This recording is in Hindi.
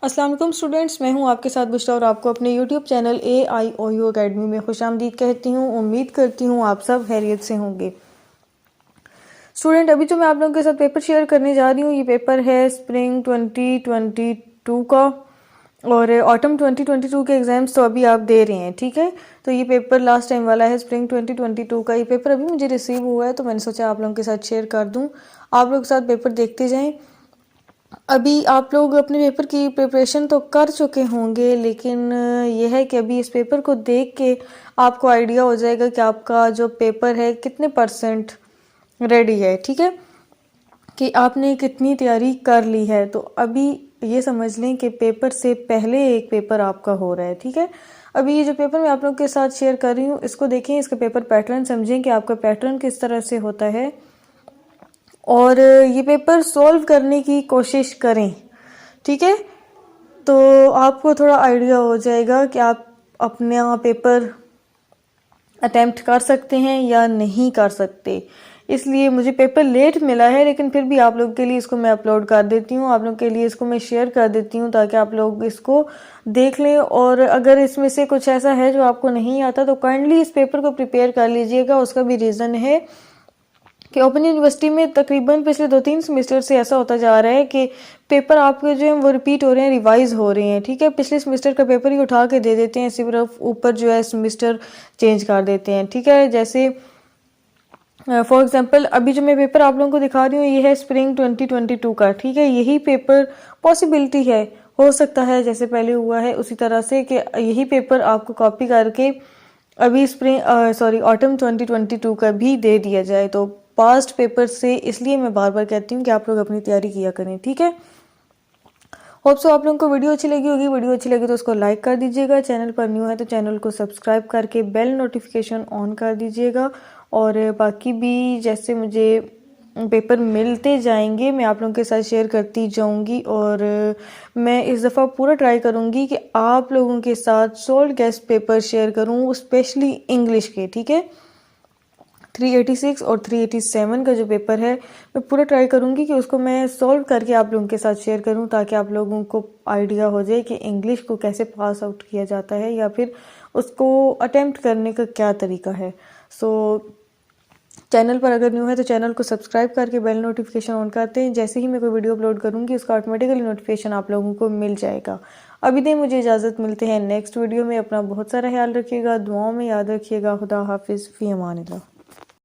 अस्सलाम वालेकुम स्टूडेंट्स, मैं हूं आपके साथ बुशरा और आपको अपने यूट्यूब चैनल AIOU अकेडमी में खुशामदीद कहती हूं। उम्मीद करती हूं आप सब खैरियत से होंगे। स्टूडेंट, अभी जो मैं आप लोगों के साथ पेपर शेयर करने जा रही हूं, ये पेपर है स्प्रिंग 2022 का और ऑटम 2022 के एग्ज़ाम्स तो अभी आप दे रहे हैं, ठीक है। तो ये पेपर लास्ट टाइम वाला है स्प्रिंग 2022 का। ये पेपर अभी मुझे रिसीव हुआ है तो मैंने सोचा आप लोगों के साथ शेयर कर दूँ। आप लोग के साथ पेपर देखते जाएँ। अभी आप लोग अपने पेपर की प्रिपरेशन तो कर चुके होंगे, लेकिन यह है कि अभी इस पेपर को देख के आपको आइडिया हो जाएगा कि आपका जो पेपर है कितने परसेंट रेडी है, ठीक है, कि आपने कितनी तैयारी कर ली है। तो अभी ये समझ लें कि पेपर से पहले एक पेपर आपका हो रहा है, ठीक है। अभी ये जो पेपर मैं आप लोगों के साथ शेयर कर रही हूँ, इसको देखें, इसका पेपर पैटर्न समझें कि आपका पैटर्न किस तरह से होता है और ये पेपर सॉल्व करने की कोशिश करें, ठीक है। तो आपको थोड़ा आइडिया हो जाएगा कि आप अपना पेपर अटेम्प्ट कर सकते हैं या नहीं कर सकते। इसलिए मुझे पेपर लेट मिला है, लेकिन फिर भी आप लोग के लिए इसको मैं अपलोड कर देती हूँ, आप लोग के लिए इसको मैं शेयर कर देती हूँ ताकि आप लोग इसको देख लें। और अगर इसमें से कुछ ऐसा है जो आपको नहीं आता तो काइंडली इस पेपर को प्रिपेयर कर लीजिएगा। उसका भी रीज़न है कि ओपन यूनिवर्सिटी में तकरीबन पिछले 2-3 सेमेस्टर से ऐसा होता जा रहा है कि पेपर आपके जो हैं वो रिपीट हो रहे हैं, रिवाइज हो रहे हैं, ठीक है। पिछले सेमेस्टर का पेपर ही उठा के दे देते हैं, सिर्फ ऊपर जो है सेमेस्टर चेंज कर देते हैं, ठीक है। जैसे फॉर एग्जांपल अभी जो मैं पेपर आप लोगों को दिखा रही हूँ ये है स्प्रिंग 2022 का, ठीक है। यही पेपर पॉसिबिलिटी है, हो सकता है जैसे पहले हुआ है उसी तरह से कि यही पेपर आपको कॉपी करके अभी ऑटम 2022 का भी दे दिया जाए। तो पास्ट पेपर से इसलिए मैं बार बार कहती हूँ कि आप लोग अपनी तैयारी किया करें, ठीक है। होप सो आप लोगों को वीडियो अच्छी लगी होगी। वीडियो अच्छी लगी तो उसको लाइक कर दीजिएगा, चैनल पर न्यू है तो चैनल को सब्सक्राइब करके बेल नोटिफिकेशन ऑन कर दीजिएगा। और बाकी भी जैसे मुझे पेपर मिलते जाएंगे मैं आप लोगों के साथ शेयर करती जाऊंगी। और मैं इस दफ़ा पूरा ट्राई करूंगी कि आप लोगों के साथ सोल्ड गेस्ट पेपर शेयर करूं, स्पेशली इंग्लिश के, ठीक है। 386 और 387 का जो पेपर है मैं पूरा ट्राई करूंगी कि उसको मैं सॉल्व करके आप लोगों के साथ शेयर करूं ताकि आप लोगों को आइडिया हो जाए कि इंग्लिश को कैसे पास आउट किया जाता है या फिर उसको अटेम्प्ट करने का क्या तरीका है। सो चैनल पर अगर न्यू है तो चैनल को सब्सक्राइब करके बेल नोटिफिकेशन ऑन करते हैं। जैसे ही मैं कोई वीडियो अपलोड करूंगी उसका ऑटोमेटिकली नोटिफिकेशन आप लोगों को मिल जाएगा। अभी दें मुझे इजाज़त, मिलते हैं नेक्स्ट वीडियो में। अपना बहुत सारा ख्याल रखिएगा, दुआओं में याद रखिएगा। खुदा हाफिज़, फ़ी अमानिल्लाह।